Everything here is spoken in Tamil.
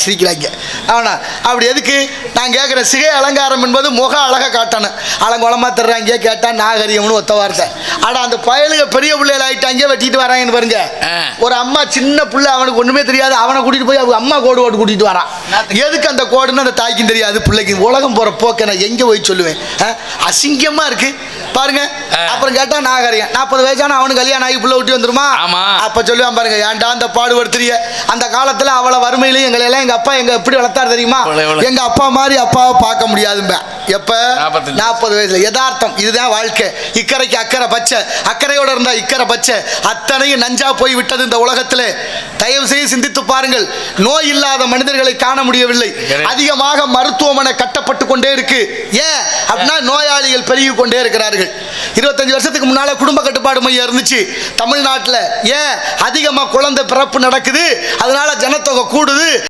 சிரிக்கிறாங்க. அவனா அப்படி எதுக்கு நான் கேட்குறேன்? சிகை அலங்காரம் என்பது முக அழகை காட்டணும். அலங்கோலமாக தர்றாங்க கேட்டால் நாகரிகம்னு ஒத்த வார்த்தை. ஆனால் அந்த பயலுக பெரிய பிள்ளைகள் ஆகிட்டாங்க, வெட்டிட்டு வராங்கன்னு பாருங்க. ஒரு அம்மா சின்ன பிள்ளை, அவனுக்கு ஒன்றுமே தெரியாது, அவனை கூட்டிகிட்டு போய் அவங்க அம்மா கோடு ஓட்டு கூட்டிகிட்டு வரான். எதுக்கு அந்த கோடுன்னு அந்த தாய்க்கும் தெரியாது, பிள்ளைக்கு. உலகம் போகிற போக்க நான் எங்கே போய் சொல்லுவேன்? அசிங்கமாக இருக்கு பாருங்க. அப்புறம் கேட்டால் நாகரிகம். 40 வயசான அவனுக்கு கல்யாணம் ஆகி பிள்ளை விட்டு வந்துருமா? அப்போ சொல்லுவான் பாருங்க, ஏன்டா அந்த பாடுபடுத்துறிய? அந்த காலத்தில் அவளை வறுமையிலையும் எங்களை எல்லாம் எங்கள் அப்பா எங்கள் எப்படி வளர்த்தாரு தெரியுமா? எங்கள் அப்பா மாதிரி அப்பாவை பார்க்க முடியாதும்ப. எப்போ? 40 வயசுல. யதார்த்தம், இதுதான் வாழ்க்கை. இக்கரைக்கு அக்கறை பச்சை, அக்கறையோட இருந்தா இக்கரை பச்சை. அத்தனையும் நஞ்சா போய் விட்டது இந்த உலகத்தில். தயவு செய்து சிந்தித்து பாருங்கள். நோய் இல்லாத மனிதர்களை காண முடியவில்லை. அதிகமாக மருத்துவமனை கட்டப்பட்டு கொண்டே இருக்கு. ஏன் அப்படின்னா நோயாளிகள் பெருகி கொண்டே இருக்கிறார்கள். 25 வருஷத்துக்கு முன்னால குடும்ப கட்டுப்பாடு மையம் இருந்துச்சு தமிழ்நாட்டில். ஏன் அதிகமாக குழந்தை பிறப்பு நடக்குது, அதனால ஜனத்தொகை கூடுது.